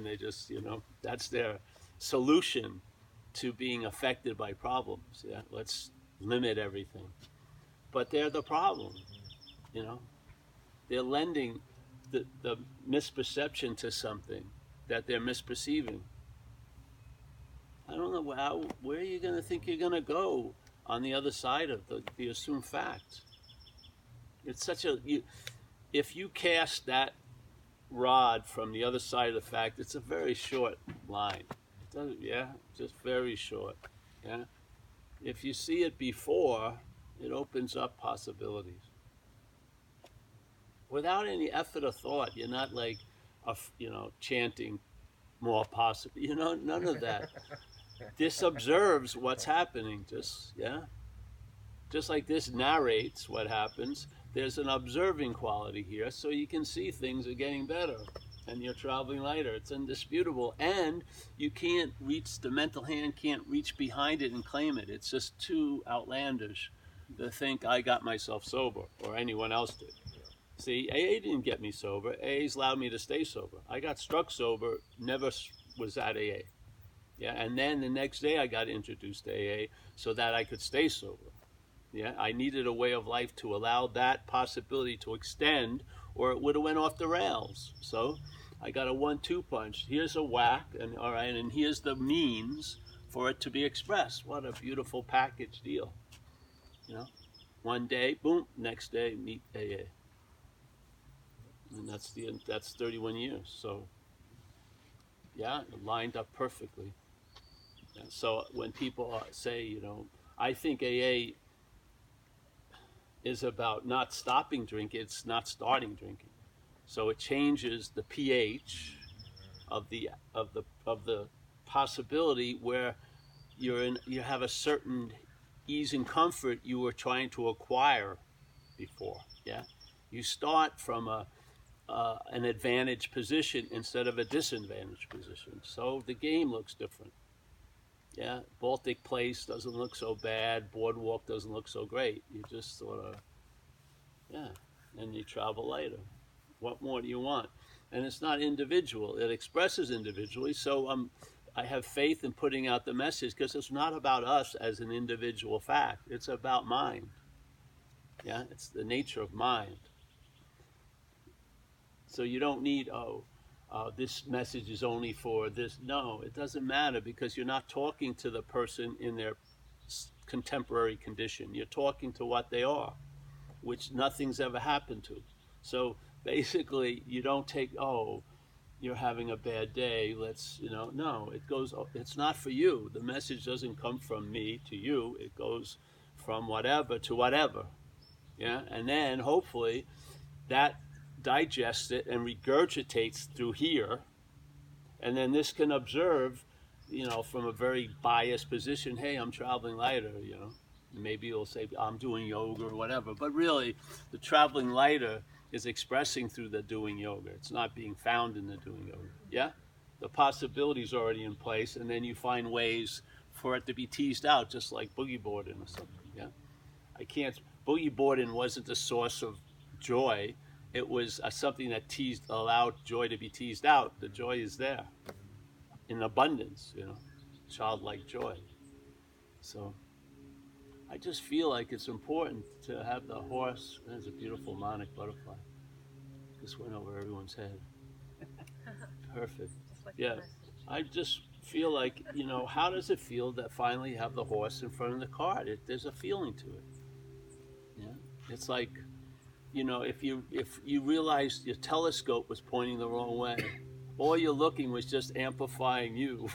and they just, that's their solution to being affected by problems. Yeah, let's limit everything. But they're the problem, you know. They're lending the misperception to something that they're misperceiving. I don't know where you're going to think you're going to go on the other side of the assumed fact. It's such if you cast that rod from the other side of the fact, it's a very short line. Yeah, just very short. Yeah, if you see it before, it opens up possibilities. Without any effort or thought, you're not like, chanting more possible. None of that. This observes what's happening. Just like this narrates what happens. There's an observing quality here, so you can see things are getting better, and you're traveling lighter. It's indisputable, and you can't reach, the mental hand can't reach behind it and claim it. It's just too outlandish to think I got myself sober or anyone else did. See, AA didn't get me sober. AA's allowed me to stay sober. I got struck sober, never was at AA. Yeah, and then the next day I got introduced to AA so that I could stay sober. Yeah, I needed a way of life to allow that possibility to extend, or it would have went off the rails. So I got a 1-2 punch. Here's a whack, and all right, and here's the means for it to be expressed. What a beautiful package deal. One day, boom, next day, meet AA. And that's 31 years. So yeah, it lined up perfectly. And so when people say, I think AA is about not stopping drinking, it's not starting drinking. So it changes the pH of the possibility where you have a certain ease and comfort you were trying to acquire before. Yeah, you start from an advantage position instead of a disadvantage position. So the game looks different. Yeah, Baltic Place doesn't look so bad. Boardwalk doesn't look so great. You just sort of, and you travel lighter. What more do you want? And it's not individual. It expresses individually. So I have faith in putting out the message because it's not about us as an individual fact. It's about mind. Yeah, it's the nature of mind. So you don't need, this message is only for this. No, it doesn't matter because you're not talking to the person in their contemporary condition. You're talking to what they are, which nothing's ever happened to. So basically, you don't take, you're having a bad day, no, it's not for you. The message doesn't come from me to you. It goes from whatever to whatever. Yeah, and then hopefully that digests it and regurgitates through here, and then this can observe, from a very biased position, hey, I'm traveling lighter, maybe you'll say I'm doing yoga or whatever, but really the traveling lighter is expressing through the doing yoga. It's not being found in the doing yoga. Yeah, the possibility is already in place, and then you find ways for it to be teased out, just like boogie boarding or something. Yeah, boogie boarding wasn't the source of joy. It was something that allowed joy to be teased out. The joy is there in abundance, childlike joy. So I just feel like it's important to have the horse. There's a beautiful monarch butterfly. Just went over everyone's head. Perfect. Yeah. I just feel like, how does it feel that finally you have the horse in front of the cart? There's a feeling to it. Yeah. It's like, if you realized your telescope was pointing the wrong way, all you're looking was just amplifying you.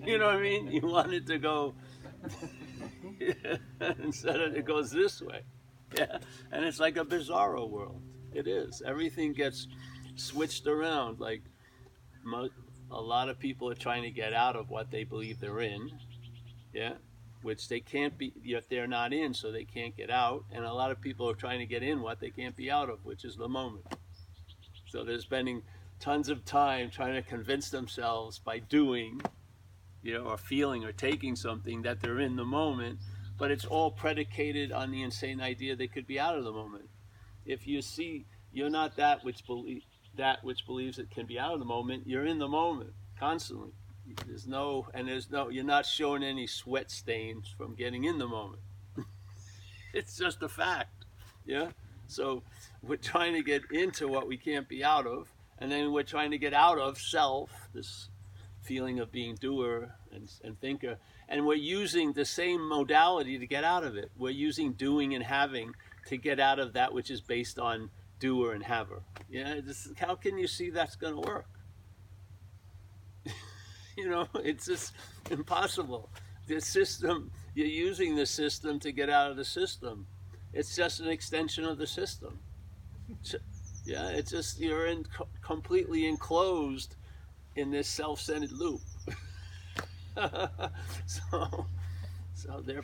You know what I mean? You want it to go instead of it goes this way. Yeah, and it's like a bizarro world. It is. Everything gets switched around. Like a lot of people are trying to get out of what they believe they're in. Yeah. Which they can't be, yet they're not in, so they can't get out. And a lot of people are trying to get in what they can't be out of, which is the moment. So they're spending tons of time trying to convince themselves by doing, or feeling or taking something that they're in the moment, but it's all predicated on the insane idea they could be out of the moment. If you see, you're not that which that which believes it can be out of the moment, you're in the moment constantly. You're not showing any sweat stains from getting in the moment. It's just a fact. Yeah. So we're trying to get into what we can't be out of, and then we're trying to get out of self, this feeling of being doer and thinker, and we're using the same modality to get out of it. We're using doing and having to get out of that which is based on doer and haver. Yeah, how can you see that's going to work? It's just impossible. The system, you're using the system to get out of the system. It's just an extension of the system. Yeah, it's just you're completely enclosed in this self-centered loop. so,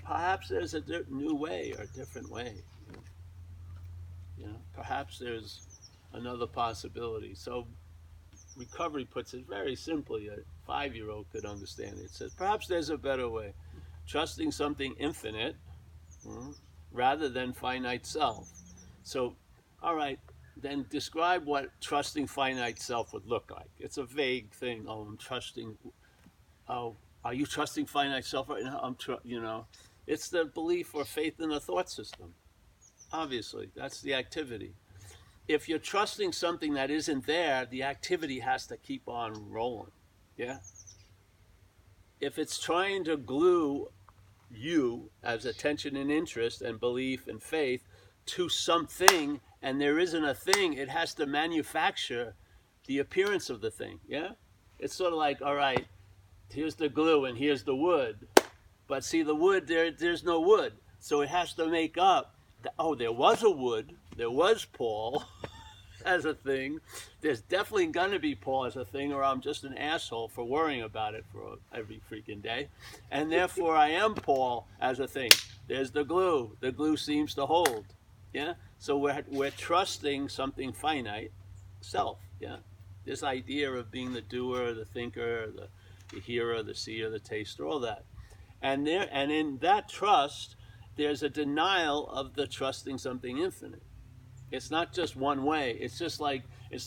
perhaps there's a new way or a different way. Perhaps there's another possibility. So recovery puts it very simply. A 5-year-old could understand it. It says, perhaps there's a better way. Trusting something infinite rather than finite self. So, all right, then describe what trusting finite self would look like. It's a vague thing. Oh, I'm trusting. Oh, are you trusting finite self right now? It's the belief or faith in the thought system. Obviously, that's the activity. If you're trusting something that isn't there, the activity has to keep on rolling. Yeah? If it's trying to glue you as attention and interest and belief and faith to something, and there isn't a thing, it has to manufacture the appearance of the thing. Yeah? It's sort of like, all right, here's the glue and here's the wood. But see, the wood, there's no wood. So it has to make up, there was a wood, there was Paul as a thing. There's definitely going to be Paul as a thing, or I'm just an asshole for worrying about it for every freaking day. And therefore, I am Paul as a thing. There's the glue. The glue seems to hold. Yeah? So we're trusting something finite, self. Yeah? This idea of being the doer, the thinker, the hearer, the seer, the taster, all that. And in that trust, there's a denial of the trusting something infinite. It's not just one way. It's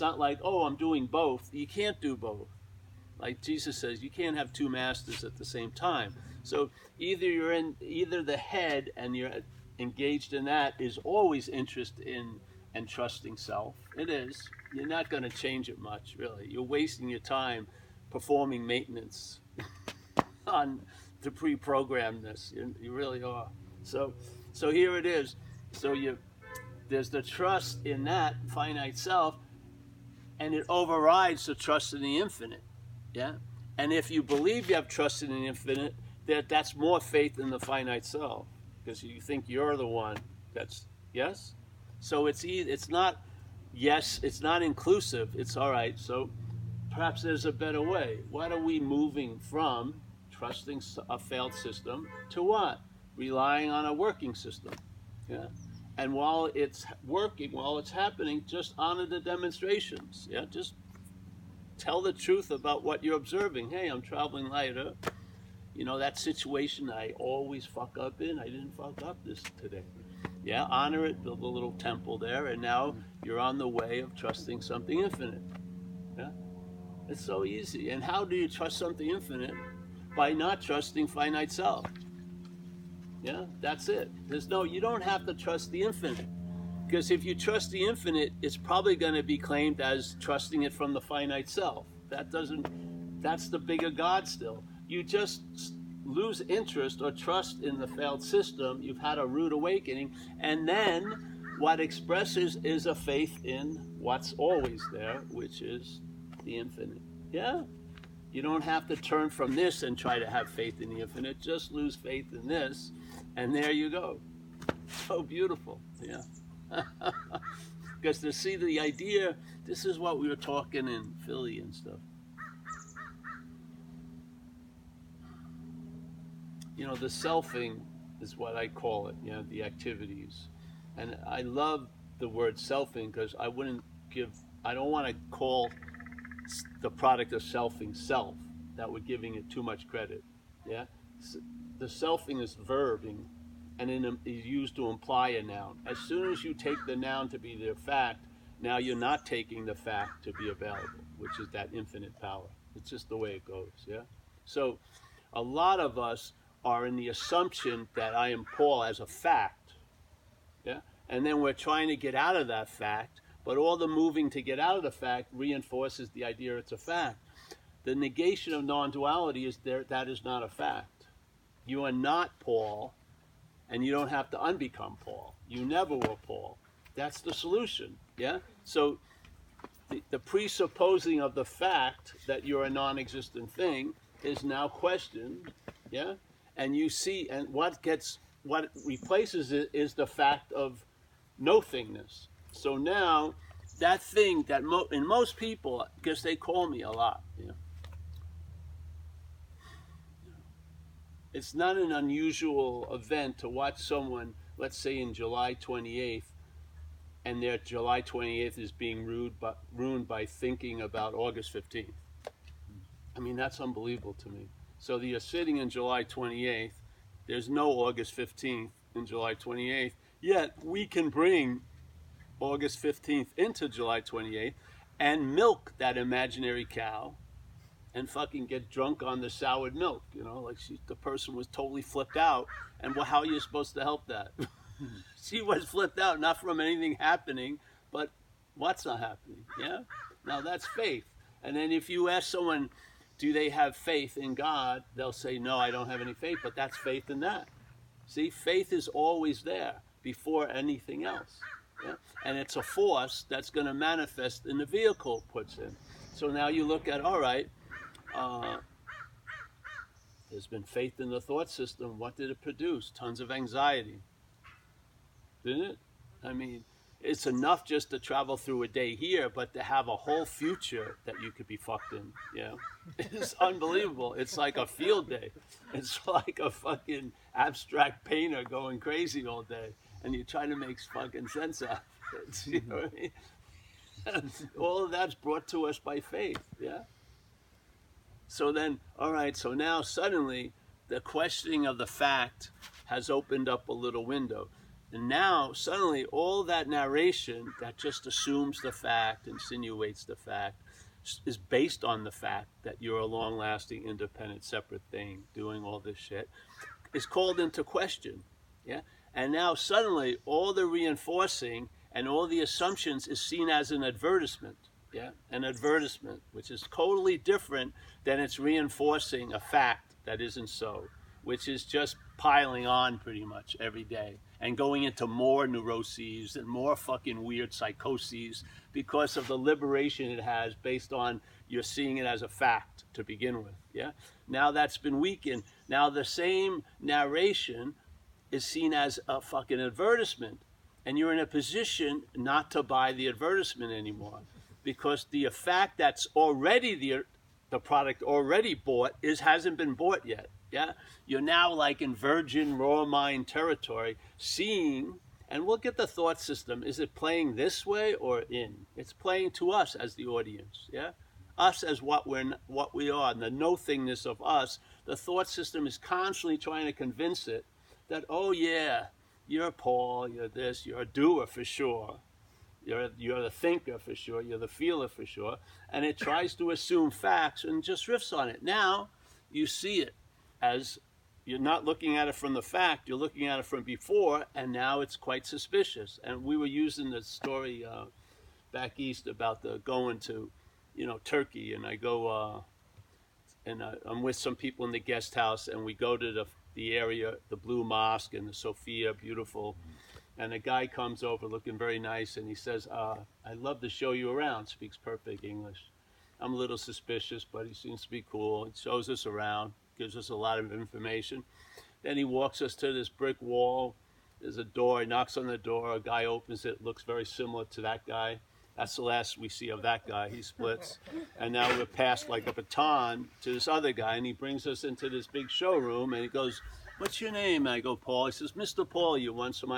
not like, oh, I'm doing both. You can't do both. Like Jesus says, you can't have two masters at the same time. So either the head and you're engaged in that is always interest in and trusting self. It is. You're not going to change it much, really. You're wasting your time performing maintenance on the pre-programmedness. You really are. So here it is. So there's the trust in that finite self, and it overrides the trust in the infinite. Yeah? And if you believe you have trust in the infinite, that's more faith in the finite self, because you think you're the one that's, yes? So it's not, yes, it's not inclusive. It's all right. So perhaps there's a better way. What are we moving from trusting a failed system to what? Relying on a working system. Yeah. And while it's working, while it's happening, just honor the demonstrations. Yeah. Just tell the truth about what you're observing. Hey, I'm traveling lighter. That situation I always fuck up in, I didn't fuck up this today. Yeah, honor it, build a little temple there, and now you're on the way of trusting something infinite. Yeah. It's so easy. And how do you trust something infinite? By not trusting finite self. Yeah, that's it. You don't have to trust the infinite. Because if you trust the infinite, it's probably going to be claimed as trusting it from the finite self. That's the bigger God still. You just lose interest or trust in the failed system. You've had a rude awakening. And then what expresses is a faith in what's always there, which is the infinite. Yeah? You don't have to turn from this and try to have faith in the infinite. Just lose faith in this, and there you go. So beautiful. Yeah. Because to see the idea, this is what we were talking in Philly and stuff. The selfing is what I call it, the activities. And I love the word selfing because I don't want to call the product of selfing self. That we're giving it too much credit. Yeah? The selfing is verbing, and is used to imply a noun. As soon as you take the noun to be their fact, Now you're not taking the fact to be available, which is that infinite power. It's just the way it goes, yeah? So a lot of us are in the assumption that I am Paul as a fact, yeah? And then we're trying to get out of that fact, but all the moving to get out of the fact reinforces the idea it's a fact. The negation of non-duality is that is not a fact. You are not Paul, and you don't have to unbecome Paul. You never were Paul. That's the solution, yeah? So the presupposing of the fact that you're a non-existent thing is now questioned, yeah? And you see, and what replaces it is the fact of no-thingness. So now, that thing that in most people, because they call me a lot, you know, it's not an unusual event to watch someone, let's say in July 28th, and their July 28th is being ruined by thinking about August 15th. I mean, that's unbelievable to me. So you're sitting in July 28th, there's no August 15th in July 28th, yet we can bring August 15th into July 28th and milk that imaginary cow and fucking get drunk on the soured milk, you know, like the person was totally flipped out. And how are you supposed to help that? She was flipped out, not from anything happening, but what's not happening, yeah? Now that's faith. And then if you ask someone, do they have faith in God? They'll say, no, I don't have any faith, but that's faith in that. See, faith is always there before anything else. Yeah? And it's a force that's going to manifest in the vehicle it puts in. So now you look at, all right, there's been faith in the thought system. What did it produce? Tons of anxiety. Didn't it? I mean, it's enough just to travel through a day here, but to have a whole future that you could be fucked in, you know? It's unbelievable. It's like a field day. It's like a fucking abstract painter going crazy all day, and you try to make fucking sense out of it. You know what I mean? All of that's brought to us by faith, yeah? So then, all right, so now suddenly the questioning of the fact has opened up a little window. And now, suddenly, all that narration that just assumes the fact, insinuates the fact, is based on the fact that you're a long-lasting, independent, separate thing doing all this shit, is called into question, yeah? And now, suddenly, all the reinforcing and all the assumptions is seen as an advertisement, yeah? An advertisement, which is totally different than it's reinforcing a fact that isn't so, which is just piling on pretty much every day and going into more neuroses and more fucking weird psychoses because of the liberation it has based on you're seeing it as a fact to begin with, yeah? Now that's been weakened. Now the same narration is seen as a fucking advertisement, and you're in a position not to buy the advertisement anymore because the fact that's already the product already bought hasn't been bought yet. Yeah, you're now like in virgin raw mind territory, seeing, and look at the thought system. Is it playing this way or in? It's playing to us as the audience. Yeah, us as what we are, and the no-thingness of us. The thought system is constantly trying to convince it that, oh yeah, you're Paul, you're this, you're a doer for sure. You're the thinker for sure. You're the feeler for sure. And it tries to assume facts and just riffs on it. Now you see it as you're not looking at it from the fact, you're looking at it from before, and now it's quite suspicious. And we were using the story back east about the going to, you know, Turkey, and I go, I'm with some people in the guest house, and we go to the area, the Blue Mosque and the Sophia, beautiful. And a guy comes over looking very nice, and he says, I'd love to show you around, speaks perfect English. I'm a little suspicious, but he seems to be cool. He shows us around, gives us a lot of information. Then he walks us to this brick wall. There's a door. He knocks on the door. A guy opens it. Looks very similar to that guy. That's the last we see of that guy. He splits. And now we're passed like a baton to this other guy, and he brings us into this big showroom, and he goes, what's your name? I go, Paul. He says, Mr. Paul, you want some,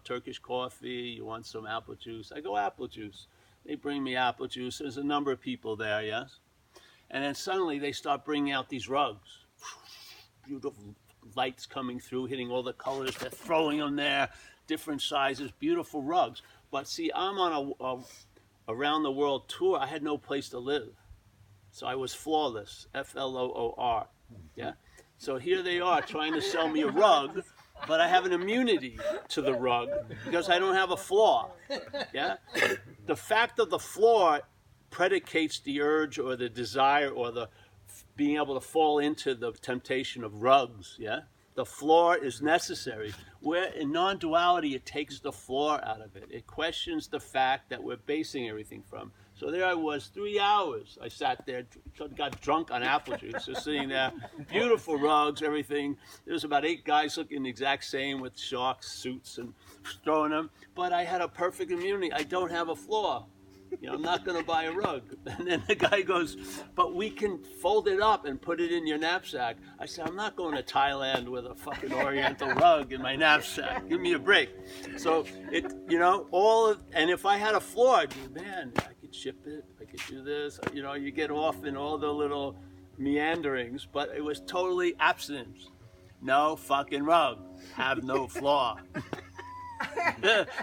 Turkish coffee? You want some apple juice? I go, apple juice. They bring me apple juice. There's a number of people there, yes? And then suddenly they start bringing out these rugs. Beautiful lights coming through, hitting all the colors. They're throwing them there, different sizes, beautiful rugs. But see, I'm on around the world tour, I had no place to live. So I was flawless, Floor. Yeah. So here they are trying to sell me a rug, but I have an immunity to the rug because I don't have a flaw. Yeah. The fact of the flaw predicates the urge or the desire or the being able to fall into the temptation of rugs. Yeah. The flaw is necessary. Where in non-duality, it takes the flaw out of it. It questions the fact that we're basing everything from. So there I was, 3 hours. I sat there, got drunk on apple juice, just sitting there. Beautiful rugs, everything. There was about 8 guys looking the exact same with shark suits and throwing them. But I had a perfect immunity. I don't have a flaw. You know, I'm not going to buy a rug. And then the guy goes, but we can fold it up and put it in your knapsack. I said, I'm not going to Thailand with a fucking Oriental rug in my knapsack. Give me a break. So it, you know, and if I had a flaw, I'd be, man, I could ship it. I could do this. You know, you get off in all the little meanderings, but it was totally abstinence. No fucking rug. Have no flaw.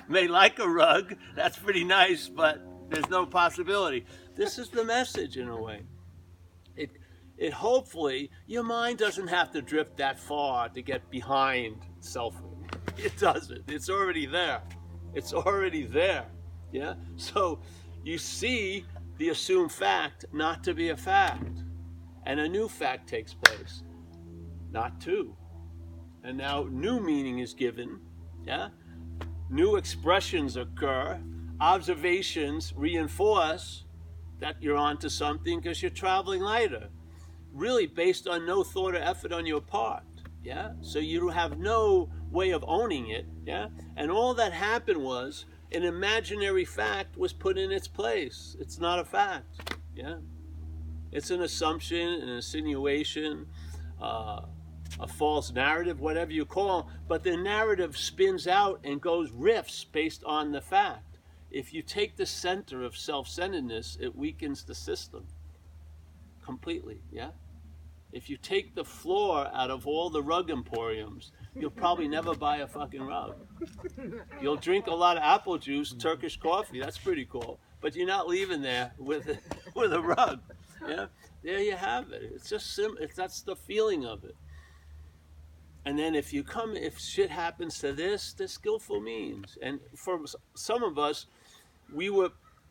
May like a rug. That's pretty nice, but there's no possibility. This is the message in a way. It hopefully, your mind doesn't have to drift that far to get behind selfing. It doesn't. It's already there. It's already there. Yeah? So you see the assumed fact not to be a fact. And a new fact takes place. Not two. And now new meaning is given. Yeah? New expressions occur. Observations reinforce that you're onto something because you're traveling lighter, really based on no thought or effort on your part. Yeah, so you have no way of owning it. Yeah, and all that happened was an imaginary fact was put in its place. It's not a fact. Yeah, it's an assumption, an insinuation, a false narrative, whatever you call it. But the narrative spins out and goes riffs based on the fact. If you take the center of self-centeredness, it weakens the system completely, yeah? If you take the floor out of all the rug emporiums, you'll probably never buy a fucking rug. You'll drink a lot of apple juice, Turkish coffee, that's pretty cool, but you're not leaving there with a rug, yeah? There you have it. It's just that's the feeling of it. And then if shit happens to this, the skillful means. And for some of us,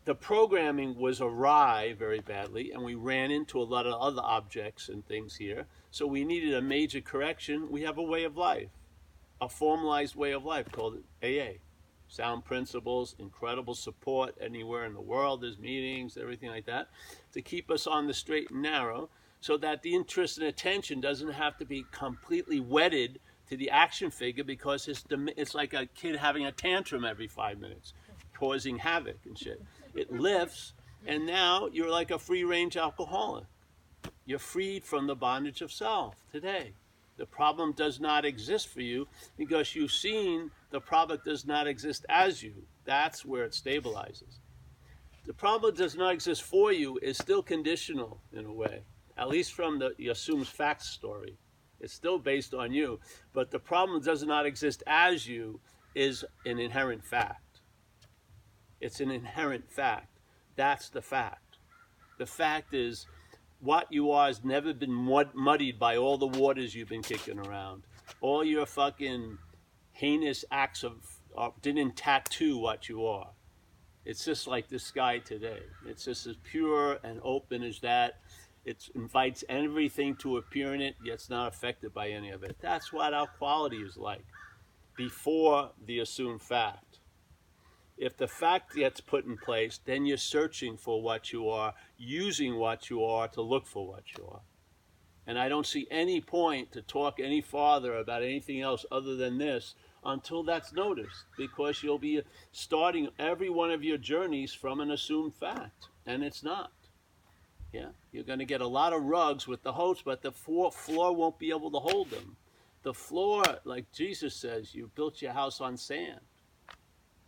the programming was awry very badly, and we ran into a lot of other objects and things here. So we needed a major correction. We have a way of life, a formalized way of life called AA. Sound principles, incredible support anywhere in the world. There's meetings, everything like that, to keep us on the straight and narrow, so that the interest and attention doesn't have to be completely wedded to the action figure, because it's like a kid having a tantrum every 5 minutes, causing havoc and shit. It lifts, and now you're like a free-range alcoholic. You're freed from the bondage of self today. The problem does not exist for you because you've seen the problem does not exist as you. That's where it stabilizes. The problem does not exist for you is still conditional in a way, at least from the assumed facts story. It's still based on you, but the problem does not exist as you is an inherent fact. It's an inherent fact. That's the fact. The fact is, what you are has never been muddied by all the waters you've been kicking around. All your fucking heinous acts didn't tattoo what you are. It's just like the sky today. It's just as pure and open as that. It invites everything to appear in it, yet it's not affected by any of it. That's what our quality is like before the assumed fact. If the fact gets put in place, then you're searching for what you are, using what you are to look for what you are. And I don't see any point to talk any farther about anything else other than this until that's noticed, because you'll be starting every one of your journeys from an assumed fact, and it's not. Yeah, you're going to get a lot of rugs with the host, but the floor won't be able to hold them. The floor, like Jesus says, you built your house on sand.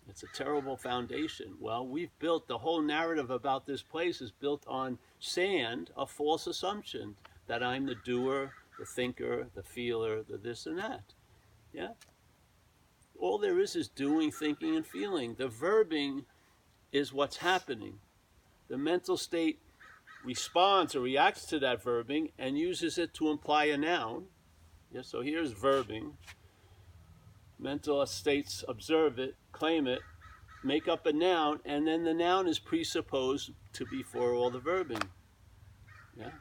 It's a terrible foundation. Well, we've built, the whole narrative about this place is built on sand, a false assumption that I'm the doer, the thinker, the feeler, the this and that. Yeah? All there is doing, thinking, and feeling. The verbing is what's happening. The mental state responds or reacts to that verbing and uses it to imply a noun. Yeah, so here's verbing. Mental states observe it, claim it, make up a noun, and then the noun is presupposed to be before all the verbing. Yeah,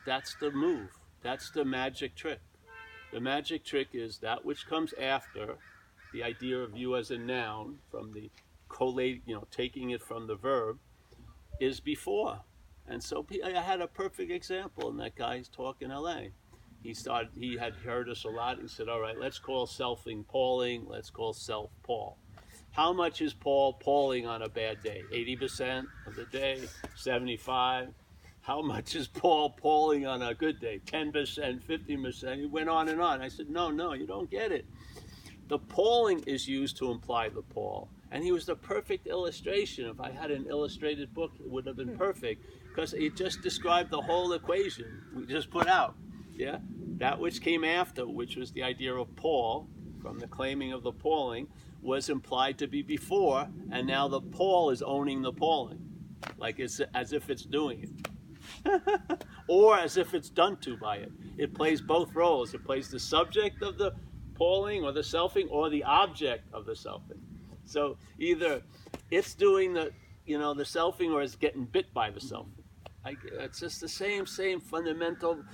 that's the move. That's the magic trick. The magic trick is that which comes after the idea of you as a noun from the collate, taking it from the verb, is before. And so I had a perfect example in that guy's talk in L.A. He had heard us a lot. He said, all right, let's call selfing Pauling. Let's call self Paul. How much is Paul Pauling on a bad day? 80% of the day? 75? How much is Paul Pauling on a good day? 10%, 15%? He went on and on. I said, no, you don't get it. The Pauling is used to imply the Paul. And he was the perfect illustration. If I had an illustrated book, it would have been perfect, because it just described the whole equation we just put out. Yeah, that which came after, which was the idea of Paul, from the claiming of the Pauling, was implied to be before, and now the Paul is owning the Pauling, like it's as if it's doing it, or as if it's done to by it. It plays both roles. It plays the subject of the Pauling or the selfing, or the object of the selfing. So either it's doing the selfing, or it's getting bit by the selfing. It's just the same fundamental.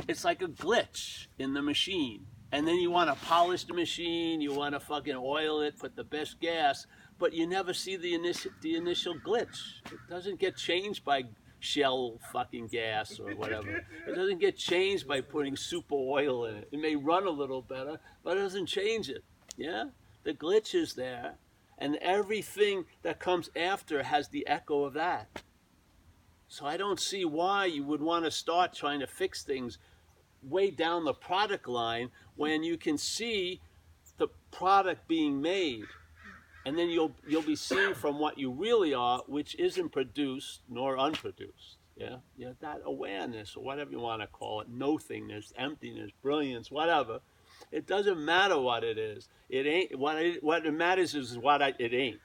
It's like a glitch in the machine. And then you want to polish the machine, you want to fucking oil it, put the best gas, but you never see the initial glitch. It doesn't get changed by Shell fucking gas or whatever. It doesn't get changed by putting super oil in it. It may run a little better, but it doesn't change it. Yeah? The glitch is there, and everything that comes after has the echo of that. So I don't see why you would want to start trying to fix things way down the product line when you can see the product being made. And then you'll be seeing from what you really are, which isn't produced nor unproduced. Yeah, that awareness, or whatever you want to call it, nothingness, emptiness, brilliance, whatever. It doesn't matter what it is. It ain't what it matters is what it ain't.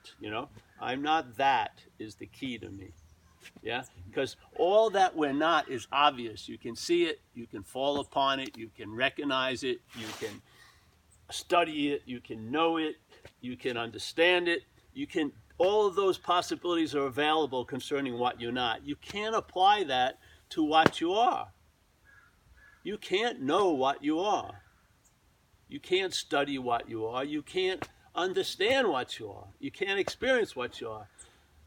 I'm not that is the key to me. Yeah, because all that we're not is obvious. You can see it, you can fall upon it, you can recognize it, you can study it, you can know it, you can understand it, all of those possibilities are available concerning what you're not. You can't apply that to what you are. You can't know what you are. You can't study what you are. You can't understand what you are. You can't experience what you are.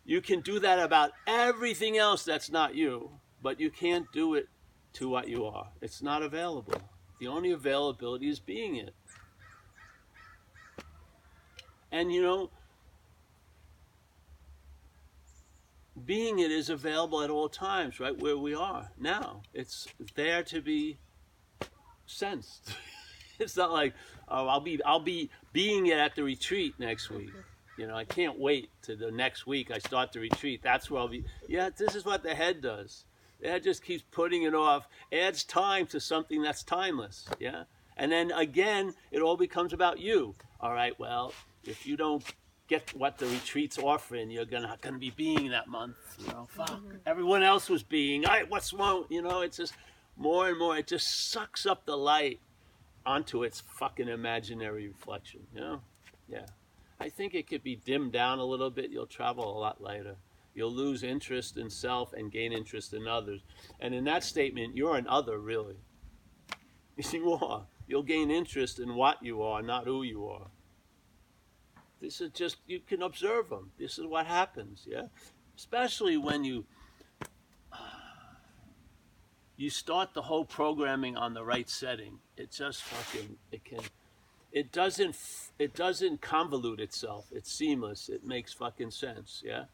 You can do that about everything else that's not you, but you can't do it to what you are. It's not available. The only availability is being it. And being it is available at all times, right where we are now. It's there to be sensed. It's not like, oh, I'll be being it at the retreat next week. I can't wait to the next week I start the retreat. That's where I'll be. Yeah, this is what the head does. The head just keeps putting it off, adds time to something that's timeless. Yeah, and then again, it all becomes about you. All right, well, if you don't get what the retreat's offering, you're gonna be being that month. Fuck. Everyone else was being. All right, what's wrong? It's just more and more. It just sucks up the light onto its fucking imaginary reflection. Yeah. I think it could be dimmed down a little bit. You'll travel a lot lighter. You'll lose interest in self and gain interest in others. And in that statement, you're an other, really. You are. You'll gain interest in what you are, not who you are. This is just, you can observe them. This is what happens, yeah? Especially when you start the whole programming on the right setting. It just fucking, it doesn't convolute itself. It's seamless. It makes fucking sense, yeah?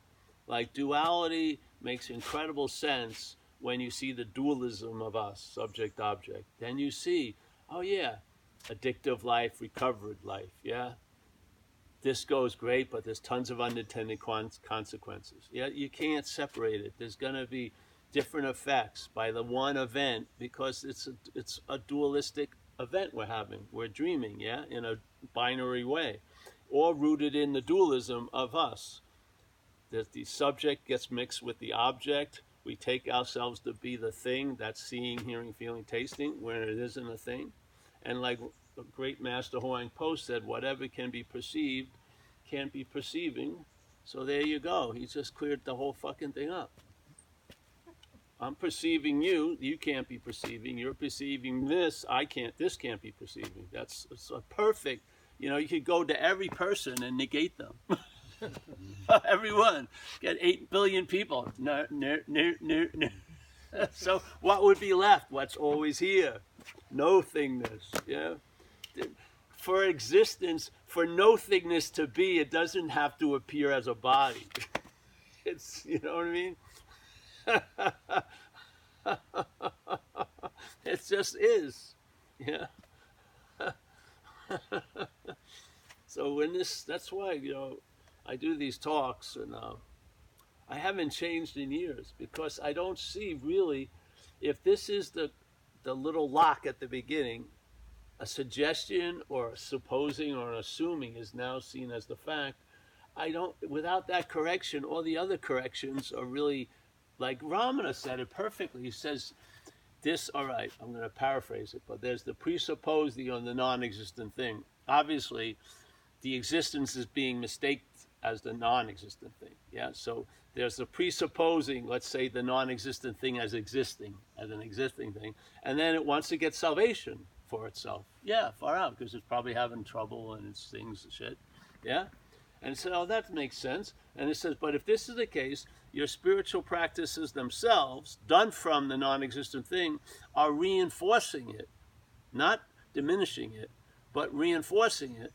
Like duality makes incredible sense when you see the dualism of us, subject-object. Then you see, oh yeah, addictive life, recovered life, yeah? This goes great, but there's tons of unintended consequences. Yeah, you can't separate it. There's going to be different effects by the one event because it's a dualistic event we're having. We're dreaming, in a binary way, or rooted in the dualism of us. the subject gets mixed with the object. We take ourselves to be the thing that's seeing, hearing, feeling, tasting, where it isn't a thing. And like the great master Huang Po said, whatever can be perceived can't be perceiving. So there you go. He just cleared the whole fucking thing up. I'm perceiving you. You can't be perceiving. You're perceiving this. I can't. This can't be perceiving. That's a perfect. You know, you could go to every person and negate them. Everyone. Get 8 billion people. No, no, no, no, no. So what would be left? What's always here? No thingness. Yeah. For existence, for no thingness to be, it doesn't have to appear as a body. It's, you know what I mean? It just is. Yeah. So when that's why, you know, I do these talks, and I haven't changed in years, because I don't see really, if this is the little lock at the beginning, a suggestion or a supposing or an assuming is now seen as the fact. I don't, without that correction, all the other corrections are really, like Ramana said it perfectly. He says this, all right, I'm going to paraphrase it, but there's the presupposed, the non-existent thing. Obviously, the existence is being mistaken as the non-existent thing. Yeah, so there's the presupposing, let's say, the non-existent thing as existing, as an existing thing, and then it wants to get salvation for itself. Yeah, far out, because it's probably having trouble and it's things and shit. Yeah, and it said, oh, that makes sense. And it says, but if this is the case, your spiritual practices themselves, done from the non-existent thing, are reinforcing it, not diminishing it, but reinforcing it.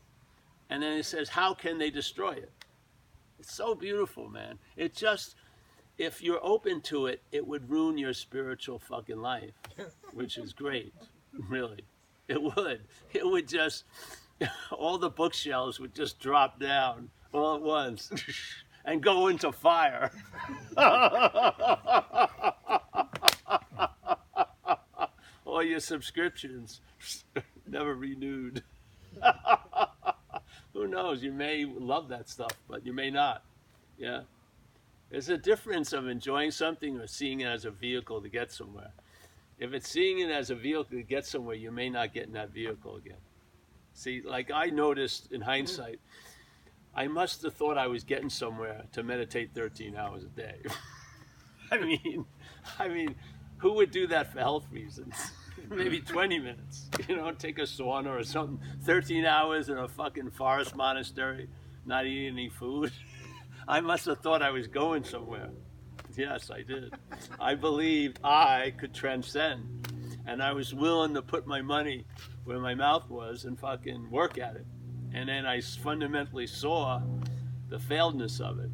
And then it says, how can they destroy it? It's so beautiful, man. It just, if you're open to it, it would ruin your spiritual fucking life, which is great, really. It would. It would just, all the bookshelves would just drop down all at once and go into fire. All your subscriptions never renewed. Who knows? You may love that stuff, but you may not. Yeah. There's a difference of enjoying something or seeing it as a vehicle to get somewhere. If it's seeing it as a vehicle to get somewhere, you may not get in that vehicle again. See, like I noticed in hindsight, I must have thought I was getting somewhere to meditate 13 hours a day. I mean, who would do that for health reasons? Maybe 20 minutes, you know, take a sauna or something. 13 hours in a fucking forest monastery, not eating any food. I must have thought I was going somewhere. Yes, I did. I believed I could transcend. And I was willing to put my money where my mouth was and fucking work at it. And then I fundamentally saw the failedness of it.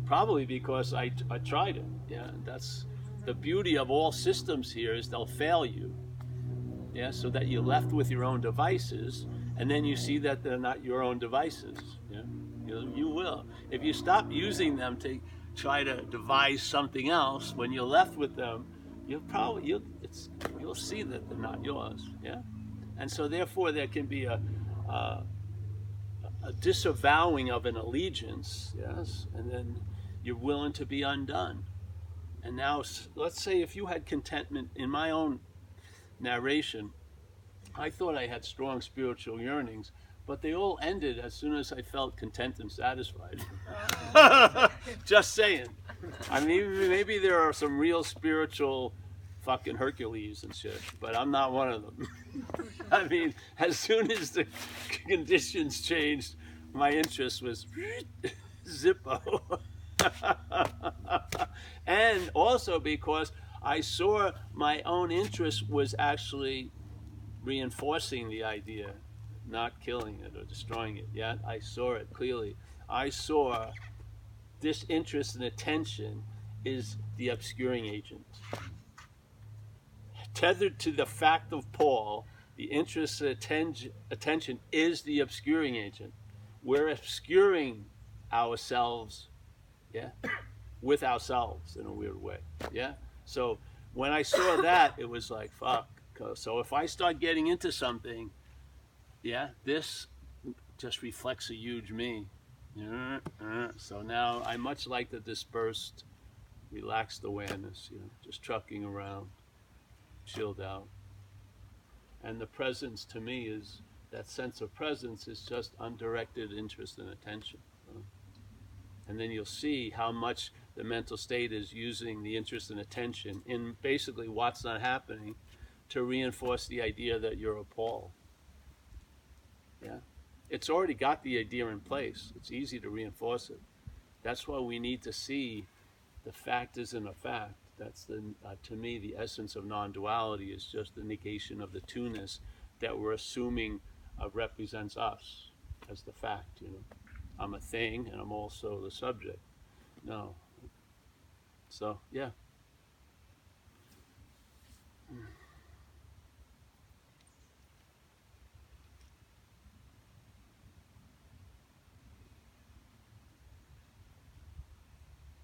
Probably because I tried it. Yeah, that's the beauty of all systems here, is they'll fail you. Yeah, so that you're left with your own devices, and then you see that they're not your own devices. Yeah, you will. If you stop using them to try to devise something else, when you're left with them, you'll see that they're not yours. Yeah, and so therefore there can be a disavowing of an allegiance. Yes, and then you're willing to be undone. And now, let's say if you had contentment in my own narration, I thought I had strong spiritual yearnings, but they all ended as soon as I felt content and satisfied. Just saying. I mean, maybe there are some real spiritual fucking Hercules and shit, but I'm not one of them. I mean, as soon as the conditions changed, my interest was zippo. And also because I saw my own interest was actually reinforcing the idea, not killing it or destroying it. Yeah, I saw it clearly. I saw this interest and attention is the obscuring agent. Tethered to the fact of Paul, the interest and attention is the obscuring agent. We're obscuring ourselves, yeah, with ourselves in a weird way. Yeah. So when I saw that, it was like, fuck. So if I start getting into something, yeah, this just reflects a huge me. So now I much like the dispersed, relaxed awareness, just trucking around, chilled out. And the presence to me is, that sense of presence is just undirected interest and attention. And then you'll see how much the mental state is using the interest and attention in basically what's not happening to reinforce the idea that you're appalled. Yeah. It's already got the idea in place. It's easy to reinforce it. That's why we need to see the fact isn't a fact. That's to me, the essence of non-duality is just the negation of the two-ness that we're assuming represents us as the fact. I'm a thing and I'm also the subject. No. So yeah.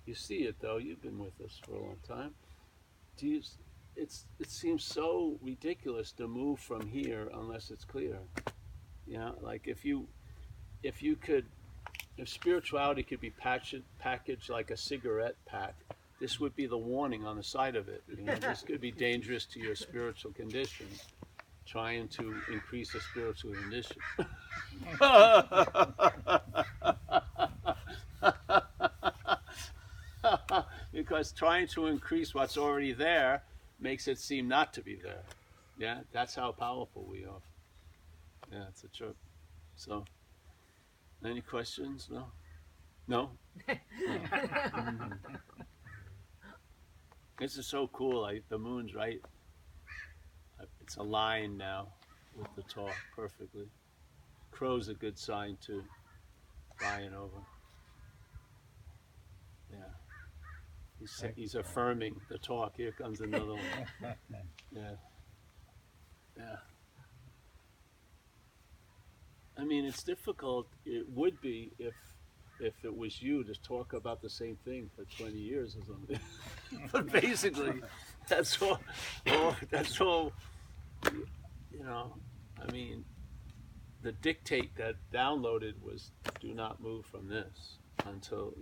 You see it though. You've been with us for a long time. It seems so ridiculous to move from here unless it's clear. Like if spirituality could be packaged like a cigarette pack, this would be the warning on the side of it. This could be dangerous to your spiritual condition, trying to increase a spiritual condition. Because trying to increase what's already there makes it seem not to be there. Yeah, that's how powerful we are. Yeah, it's a trip. So, any questions? No? No? This is so cool. The moon's right. It's aligned now with the talk perfectly. Crow's a good sign too. Flying over. Yeah. He's affirming the talk. Here comes another one. Yeah. Yeah. I mean, it's difficult. It would be if it was you to talk about the same thing for 20 years or something. But basically, that's all. That's all. I mean, the dictate that downloaded was do not move from this until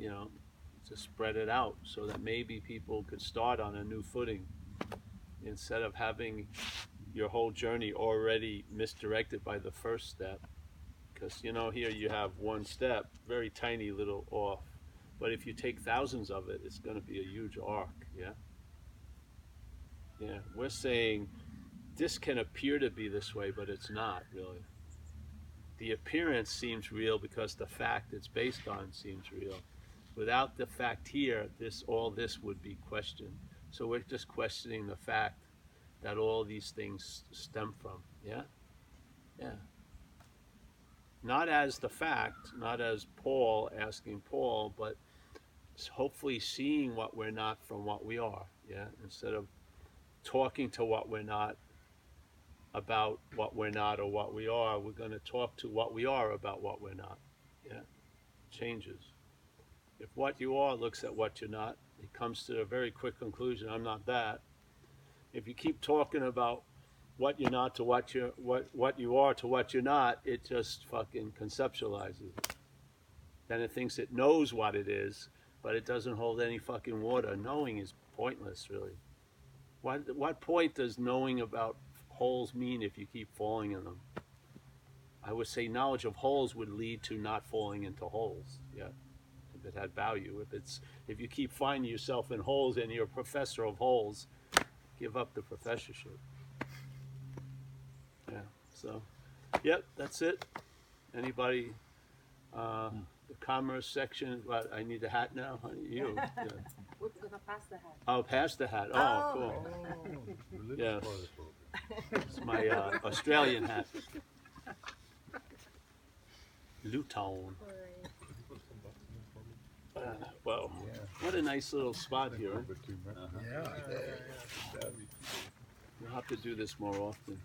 to spread it out so that maybe people could start on a new footing instead of having your whole journey already misdirected by the first step. Because here you have one step, very tiny little off, but if you take thousands of it, it's going to be a huge arc. Yeah, we're saying this can appear to be this way, but it's not really. The appearance seems real because the fact it's based on seems real. Without the fact here, all this would be questioned. So we're just questioning the fact that all these things stem from. Yeah. Not as the fact, not as Paul asking Paul, but hopefully seeing what we're not from what we are. Yeah. Instead of talking to what we're not about what we're not or what we are, we're going to talk to what we are about what we're not. Yeah. Changes. If what you are looks at what you're not, it comes to a very quick conclusion. I'm not that. If you keep talking about what you're not to what you are to what you're not, it just fucking conceptualizes it. Then it thinks it knows what it is, but it doesn't hold any fucking water. Knowing is pointless, really. What point does knowing about holes mean if you keep falling in them? I would say knowledge of holes would lead to not falling into holes. Yeah. If it had value. If you keep finding yourself in holes and you're a professor of holes, give up the professorship. Yeah. So, yep, that's it. Anybody? The commerce section. What? I need a hat now. You. Yeah. We're gonna pass the hat. Oh, pass the hat. Oh, cool. Yeah. It's my Australian hat. Luton. Well, what a nice little spot here. Yeah. We'll have to do this more often.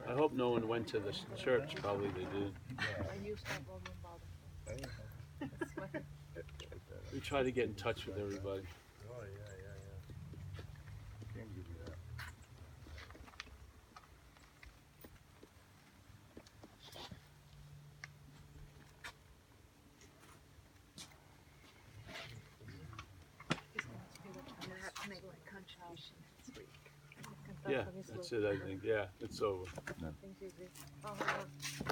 I hope no one went to the church. Probably they did. I used that volume bottom. We try to get in touch with everybody. Oh, yeah. Can't give you that. Yeah, That's that's it, I think. Yeah, it's over. Thank you, Vic.